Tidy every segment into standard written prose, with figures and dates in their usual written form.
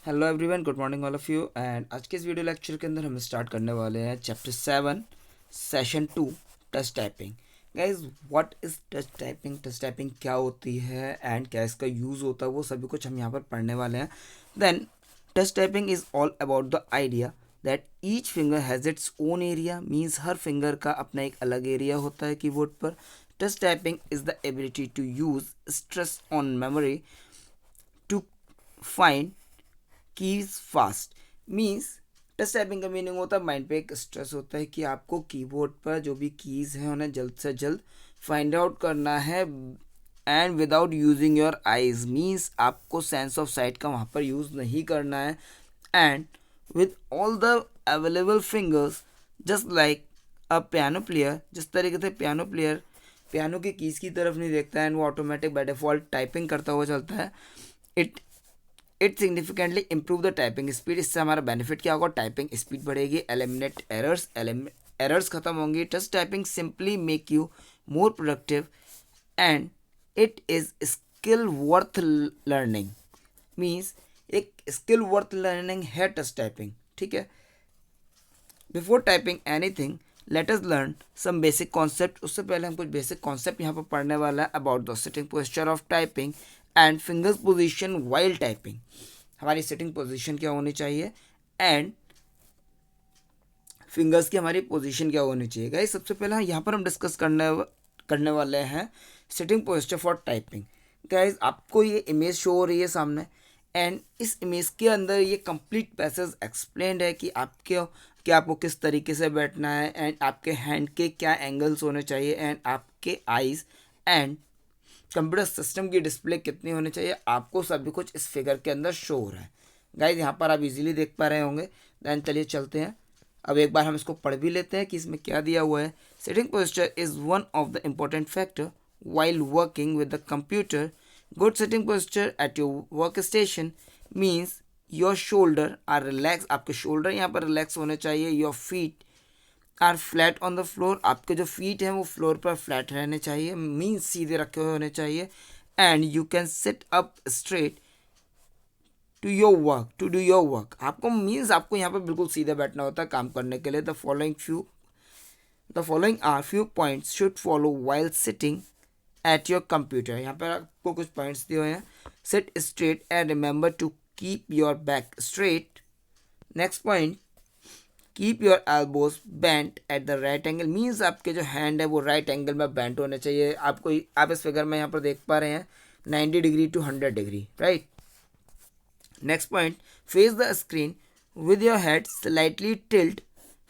Hello everyone, good morning all of you. And आज के इस वीडियो लेक्चर के अंदर हम स्टार्ट करने वाले हैं chapter 7 session 2 touch typing. Guys, what is touch typing, touch typing क्या होती है एंड क्या इसका यूज़ होता है, वो सभी कुछ हम यहाँ पर पढ़ने वाले हैं। Then touch typing is all about the idea that each finger has its own area, means हर फिंगर का अपना एक अलग एरिया होता है कीबोर्ड पर। Touch typing is the ability to use stress on memory to find keys fast. Means touch typing का meaning होता है माइंड पे एक स्ट्रेस होता है कि आपको कीबोर्ड पर जो भी कीज़ हैं उन्हें जल्द से जल्द फाइंड आउट करना है and without using your eyes, means आपको सेंस ऑफ साइट का वहाँ पर यूज़ नहीं करना है। And with all the available fingers just like a piano player, जिस तरीके से पियानो प्लेयर पियानो की कीज़ की तरफ नहीं देखता है एंड वो ऑटोमेटिक बाय डिफ़ॉल्ट टाइपिंग करता हुआ चलता है। It it significantly improve the typing speed. इससे हमारा बेनिफिट क्या होगा, टाइपिंग स्पीड बढ़ेगी, एलिमिनेट एरर्स, एरर्स खत्म होंगी। Touch typing simply make you more productive and it is skill worth learning. Means एक स्किल वर्थ लर्निंग है टच टाइपिंग, ठीक है। Before typing anything let us learn some basic concept. उससे पहले हम कुछ बेसिक कॉन्सेप्ट यहाँ पर पढ़ने वाला है about the sitting posture of typing and fingers position while typing. हमारी सिटिंग पोजीशन क्या होनी चाहिए एंड फिंगर्स की हमारी पोजीशन क्या होनी चाहिए। गाइस, सबसे पहले यहाँ पर हम डिस्कस करने वाले हैं sitting posture for typing. Guys, आपको ये इमेज शो हो रही है सामने एंड इस इमेज के अंदर ये कंप्लीट पैसेज एक्सप्लेंड है कि आपको किस तरीके से बैठना है एंड आपके हैंड के क्या एंगल्स होने चाहिए एंड आपके आईज एंड कंप्यूटर सिस्टम की डिस्प्ले कितनी होनी चाहिए, आपको सभी कुछ इस फिगर के अंदर शो हो रहा है। गाइज, यहाँ पर आप इजीली देख पा रहे होंगे। देन चलिए चलते हैं, अब एक बार हम इसको पढ़ भी लेते हैं कि इसमें क्या दिया हुआ है। Sitting posture is one of the important factor while working with the computer. Good sitting posture at your workstation means your shoulder are relaxed, आपके शोल्डर यहाँ पर रिलैक्स होने चाहिए। Your feet are flat on the floor, आपके जो feet हैं वो floor पर फ्लैट रहने चाहिए, मीन्स सीधे रखे हुए होने चाहिए। And you can sit up straight to do your work, आपको मीन्स आपको यहाँ पर बिल्कुल सीधे बैठना होता है काम करने के लिए। The following are few points should follow while sitting at your computer. यहाँ पर आपको कुछ पॉइंट्स दिए हुए हैं। Sit straight and remember to keep your back straight. Next point, keep your elbows bent at the right angle, means आपके जो hand है वो राइट एंगल में बेंट होने चाहिए। आप इस फिगर में यहाँ पर देख पा रहे हैं 90 degree to 100 degree, right. Next point, face the screen with your head slightly tilt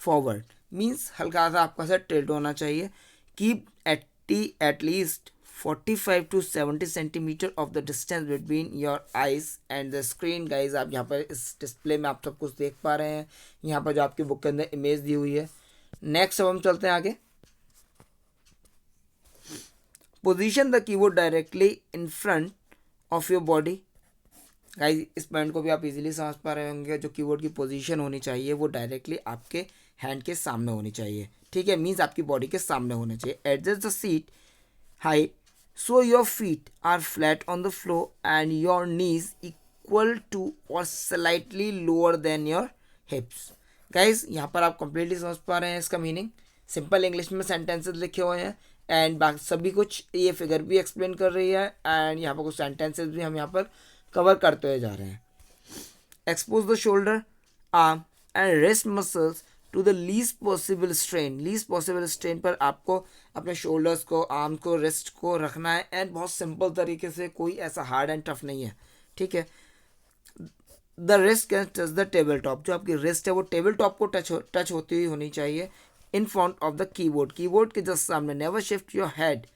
forward, means हल्का सा आपका सर टिल्ट होना चाहिए। Keep at least 45 to 70 centimetre of the distance between your eyes and the screen. Guys, आप यहाँ पर इस डिस्प्ले में आप सब कुछ देख पा रहे हैं, यहाँ पर जो आपकी बुक के अंदर इमेज दी हुई है। नेक्स्ट अब हम चलते हैं आगे। Position the keyboard directly in front of your body. Guys, इस पॉइंट को भी आप इजीली समझ पा रहे होंगे। जो कीबोर्ड की पोजीशन होनी चाहिए वो डायरेक्टली आपके हैंड के सामने होनी चाहिए, ठीक है, मीन्स आपकी बॉडी के सामने होना चाहिए। Adjust the seat height so your feet are flat on the floor and your knees equal to or slightly lower than your hips। Guys, यहाँ पर आप कंप्लीटली समझ पा रहे हैं इसका मीनिंग। सिंपल इंग्लिश में सेंटेंसेस लिखे हुए हैं एंड बाकी सभी कुछ ये फिगर भी एक्सप्लेन कर रही है एंड यहाँ पर कुछ सेंटेंसेस भी हम यहाँ पर कवर करते हुए जा रहे हैं। Expose the shoulder, arm and wrist muscles to the least possible strain. Least possible strain पर आपको अपने शोल्डर्स को, आर्म को, रिस्ट को रखना है एंड बहुत सिंपल तरीके से, कोई ऐसा हार्ड एंड टफ नहीं है, ठीक है। The wrist can touch the table top, जो आपकी रिस्ट है वो टेबल टॉप को टच होती हुई होनी चाहिए। In front of the keyboard, keyboard के जस्ट सामने। Never shift your head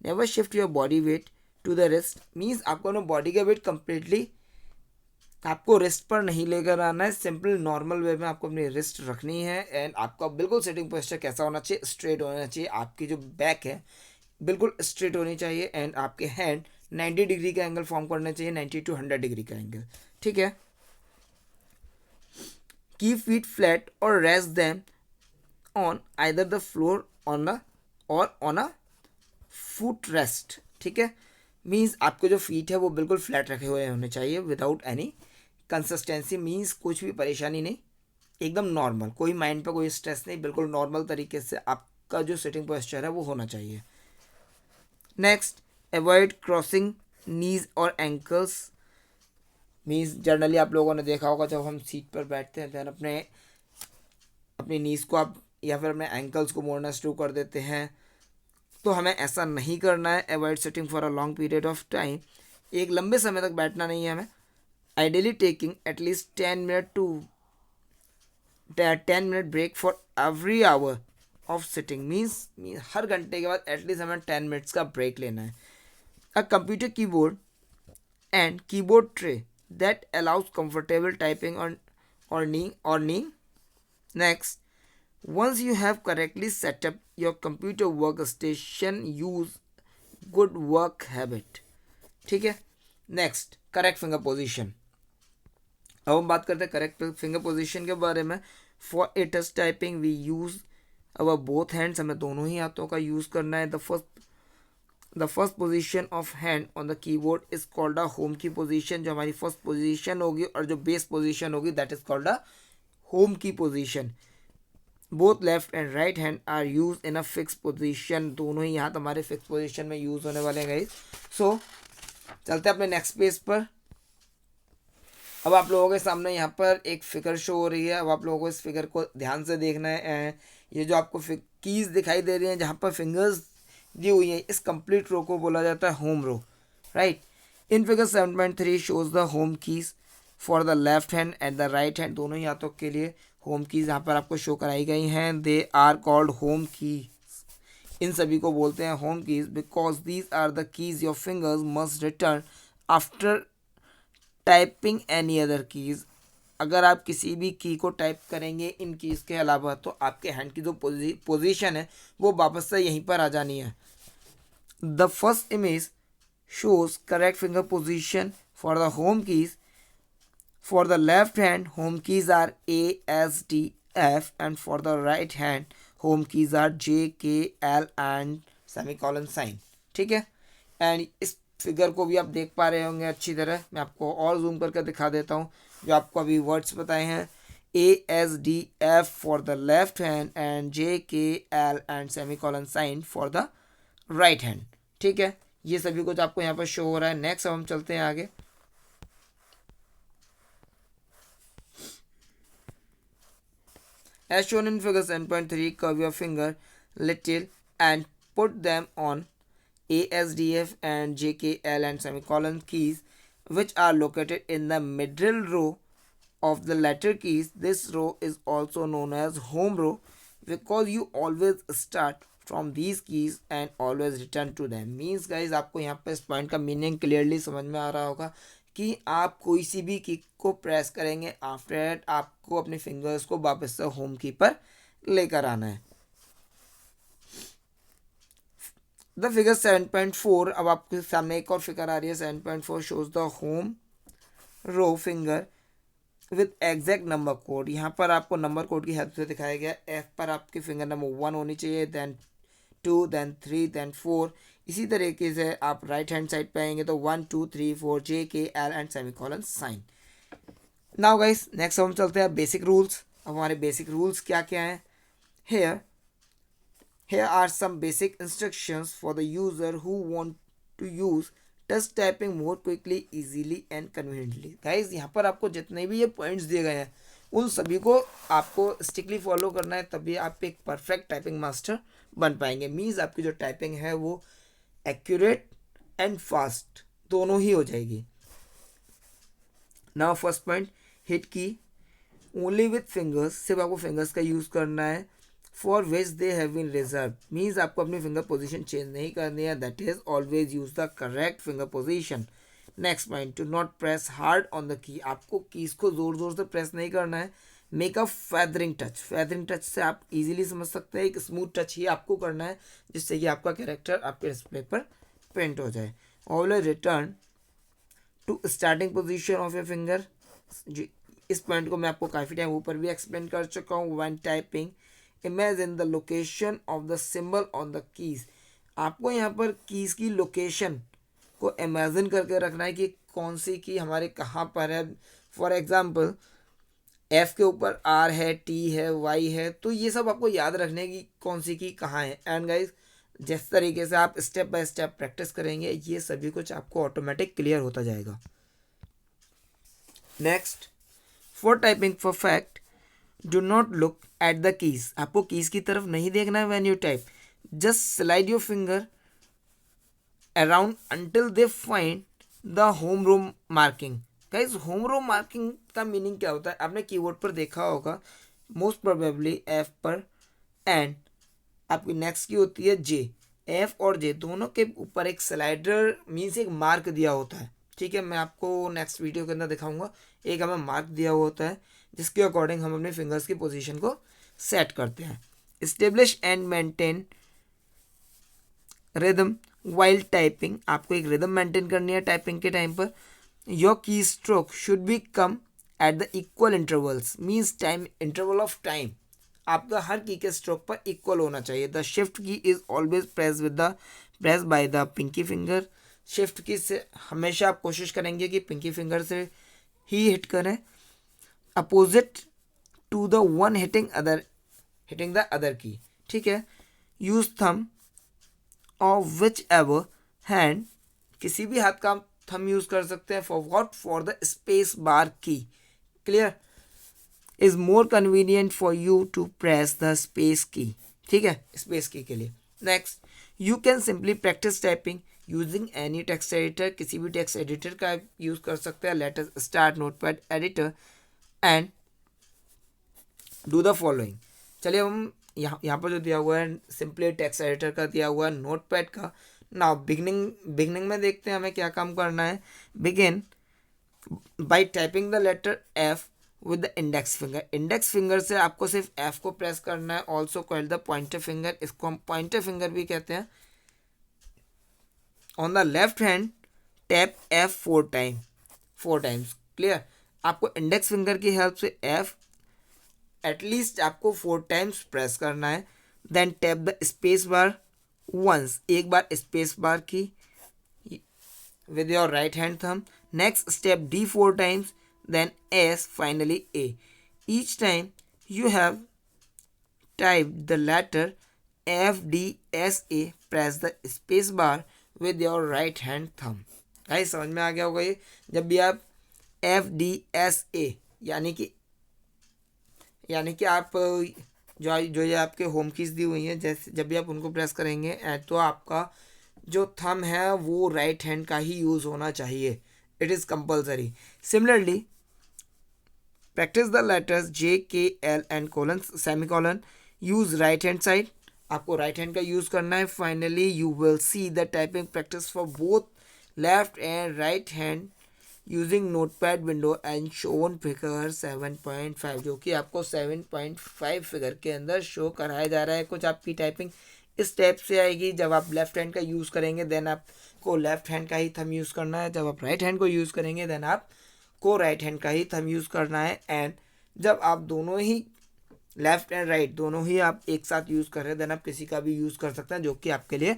never shift your body weight to the wrist, means आपको ना बॉडी का वेट कंप्लीटली आपको रिस्ट पर नहीं लेकर आना है। सिंपल नॉर्मल वे में आपको अपनी रिस्ट रखनी है एंड आपका बिल्कुल सिटिंग पोस्चर कैसा होना चाहिए, स्ट्रेट होना चाहिए। आपकी जो बैक है बिल्कुल स्ट्रेट होनी चाहिए एंड आपके हैंड 90 डिग्री का एंगल फॉर्म करना चाहिए, 90 to 100 डिग्री का एंगल, ठीक है। कीप फीट फ्लैट और rest them on either the floor on a foot rest, ठीक है। मीन्स आपके जो फीट है वो बिल्कुल फ्लैट रखे हुए होने चाहिए विदाउट एनी कंसिस्टेंसी, मीन्स कुछ भी परेशानी नहीं, एकदम नॉर्मल, कोई माइंड पे कोई स्ट्रेस नहीं, बिल्कुल नॉर्मल तरीके से आपका जो सिटिंग पोस्चर है वो होना चाहिए। नेक्स्ट, अवॉइड क्रॉसिंग नीज और एंकल्स। मीन्स जनरली आप लोगों ने देखा होगा जब हम सीट पर बैठते हैं तो अपनी नीज को आप या फिर अपने एंकल्स को मोड़ना शुरू कर देते हैं, तो हमें ऐसा नहीं करना है। Avoid sitting for a long period of time, एक लंबे समय तक बैठना नहीं है हमें। Ideally taking at least 10 minute break for every hour of sitting, means हर घंटे के बाद एटलीस्ट हमें 10 मिनट्स का ब्रेक लेना है। A computer keyboard and keyboard tray that allows comfortable typing और kneeling. Next, once you have correctly set up your computer workstation, use good work habit. ठीक है। Next, correct finger position. अब हम बात करते हैं करेक्ट फिंगर पोजीशन के बारे में। For a touch typing we use our both hands, हमें दोनों ही हाथों का यूज करना है। The first position of hand on the keyboard is called a home key position, जो हमारी फर्स्ट पोजीशन होगी, और जो बेस पोजीशन होगी that is called a home key position. Both left and right hand are use in a fix position, दोनों ही हाथ हमारे फिक्स पोजीशन में यूज होने वाले हैं गाइस। सो चलते हैं अपने नेक्स्ट पेज पर। अब आप लोगों के सामने यहाँ पर एक फिगर शो हो रही है। अब आप लोगों को इस फिगर को ध्यान से देखना है। ये जो आपको कीज दिखाई दे रही हैं जहाँ पर फिंगर्स दी हुई है, इस कंप्लीट रो को बोला जाता है home row, right. In figure 7.3 shows the home keys for the left hand and the right hand, दोनों ही हाथों के लिए होम कीज यहाँ पर आपको शो कराई गई हैं। They are called home keys, इन सभी को बोलते हैं home keys because these are the keys your fingers must return after typing any other keys. अगर आप किसी भी की को टाइप करेंगे इन कीज के अलावा, तो आपके हैंड की जो पोजीशन है वो वापस से यहीं पर आ जानी है। The first image shows correct finger position for the home keys. For the left hand, home keys are A, S, D, F, and for the right hand, home keys are J, K, L and semicolon sign. ठीक है। And इस figure को भी आप देख पा रहे होंगे अच्छी तरह। मैं आपको और जूम करके दिखा देता हूँ जो आपको अभी वर्ड्स बताए हैं। A, S, D, F for the left hand and J, K, L and semicolon sign for the right hand. ठीक है, ये सभी कुछ आपको यहाँ पर शो हो रहा है। नेक्स्ट अब हम चलते हैं आगे। As shown in figure 7.3, curve your finger little and put them on A, S, D, F and J, K, L and semicolon keys which are located in the middle row of the letter keys. This row is also known as home row because you always start from these keys and always return to them. Means guys, आपको यहाँ पर इस point का meaning clearly समझ में आ रहा होगा कि आप कोई सी भी की को प्रेस करेंगे, आफ्टर आपको अपने फिंगर्स को वापस से होम की पर लेकर आना है। द फिगर 7.4, अब आपके सामने एक और फिगर आ रही है 7.4 shows the home row finger with exact number code. यहाँ पर आपको नंबर कोड की हेल्प से दिखाया गया। एफ पर आपकी फिंगर नंबर 1 होनी चाहिए, देन 2, देन 3, देन 4। इसी तरीके से आप राइट हैंड साइड पे आएंगे तो 1, 2, 3, 4 J, K, L and semicolon sign. Now guys, next हम चलते हैं बेसिक रूल्स। अब हमारे बेसिक रूल्स क्या क्या हैं। Here are some basic instructions for the user who want to use touch typing more quickly, easily and conveniently. Guys, यहाँ पर आपको जितने भी ये पॉइंट्स दिए गए हैं उन सभी को आपको स्ट्रिक्टली फॉलो करना है, तभी आप एक परफेक्ट टाइपिंग मास्टर बन पाएंगे। मीन्स आपकी जो टाइपिंग है वो एक्यूरेट एंड फास्ट दोनों ही हो जाएगी। Now first point, hit key only with fingers, सिर्फ आपको फिंगर्स का यूज़ करना है। For which they have been reserve, means आपको अपनी फिंगर पोजीशन चेंज नहीं करनी है। That is always use the correct finger position. Next point, to not press hard on the key, आपको कीज को जोर जोर से प्रेस नहीं करना है। Make a feathering touch, feathering touch से आप इजीली समझ सकते हैं एक स्मूथ टच ही आपको करना है जिससे कि आपका कैरेक्टर आपके डिस्प्ले पर प्रिंट हो जाए। Always return to starting position of your finger. इस पॉइंट को मैं आपको काफ़ी टाइम ऊपर भी एक्सप्लेन कर चुका हूँ। When typing imagine the location of the symbol on the keys, आपको यहाँ पर कीज की लोकेशन को इमेजिन करके रखना है कि कौन सी की हमारे कहाँ पर है। फॉर एग्जांपल एफ के ऊपर आर है, टी है, वाई है, तो ये सब आपको याद रखने की कौन सी की कहाँ है। एंड गाइज जिस तरीके से आप स्टेप बाय स्टेप प्रैक्टिस करेंगे ये सभी कुछ आपको ऑटोमेटिक क्लियर होता जाएगा। Next, for typing perfect do not look at the keys. आपको कीज की तरफ नहीं देखना है when you type, just slide your finger around until they find the home row marking। Guys home row marking का meaning क्या होता है, आपने कीबोर्ड पर देखा होगा, मोस्ट प्रोबेबली एफ पर, एंड आपकी नेक्स्ट की होती है जे। एफ और जे दोनों के ऊपर एक स्लाइडर मीन्स एक मार्क दिया होता है। ठीक है, मैं आपको नेक्स्ट वीडियो के अंदर दिखाऊंगा। एक हमें मार्क दिया हुआ होता है जिसके अकॉर्डिंग हम अपने फिंगर्स की पोजीशन को सेट करते हैं। Establish and maintain rhythm while typing. आपको एक रिदम मेंटेन करनी है टाइपिंग के टाइम पर। Your key stroke should be come at the equal intervals, means time interval of time आपका हर की के स्ट्रोक पर इक्वल होना चाहिए। The shift key is always press by the pinky finger. Shift key से हमेशा आप कोशिश करेंगे कि पिंकी फिंगर से ही हिट करें, opposite to the one hitting the other key. ठीक है, यूज थम और विच एवर हैंड, किसी भी हाथ का थम यूज कर सकते हैं। For what, for the space bar key. Clear, is more convenient for you to press the space key. ठीक है, स्पेस की के लिए। Next, you can simply practice typing using any text editor. किसी भी text editor का use कर सकते हैं। Let us start Notepad editor and do the following. चलिए हम यहाँ पर जो दिया हुआ है सिंपली टेक्स्ट एडिटर का दिया हुआ है, नोटपैड का। नाउ बिगनिंग में देखते हैं हमें क्या काम करना है। Begin by typing the letter F with the index finger. Index finger से आपको सिर्फ एफ को प्रेस करना है। Also called the pointer finger, इसको हम पॉइंटर फिंगर भी कहते हैं। On the left hand tap F 4 times. Clear, आपको इंडेक्स फिंगर की हेल्प से एफ एटलीस्ट आपको 4 टाइम्स प्रेस करना है। Then tap the space bar once, एक बार स्पेस बार की with your right hand thumb. Next step D 4 times, then S, finally A. Each time you have typed the letter F D S A, press the space bar with your right hand thumb। Guys समझ में आ गया होगा ये। जब भी आप F D S A यानी कि आप जो ये आपके होम कीज दी हुई हैं, जैसे जब भी आप उनको प्रेस करेंगे तो आपका जो थंब है वो राइट हैंड का ही यूज़ होना चाहिए। It is compulsory. Similarly practice the letters J K L and colon semicolon, use right hand side. आपको राइट हैंड का यूज़ करना है। Finally you will see the typing practice for both left and right hand using Notepad window and shown figure 7.5, जो कि आपको 7.5 figure के अंदर show कराया जा रहा है। कुछ आपकी टाइपिंग इस टाइप से आएगी। जब आप लेफ्ट हैंड का यूज़ करेंगे देन आपको लेफ्ट हैंड का ही थंब यूज़ करना है। जब आप राइट हैंड को यूज़ करेंगे देन आपको राइट हैंड का ही थंब यूज़ करना है। एंड जब आप दोनों ही लेफ्ट एंड राइट दोनों ही आप एक साथ यूज़ कर रहे हैं देन आप किसी का भी यूज़ कर सकते हैं जो कि आपके लिए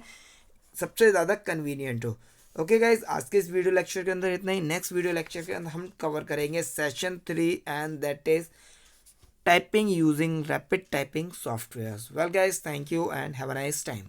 सबसे ज़्यादा कन्वीनियंट हो। ओके गाइज, आज के इस वीडियो लेक्चर के अंदर इतना ही। नेक्स्ट वीडियो लेक्चर के अंदर हम कवर करेंगे session 3 and that is typing using rapid typing softwares. Well guys, thank you and have a nice time.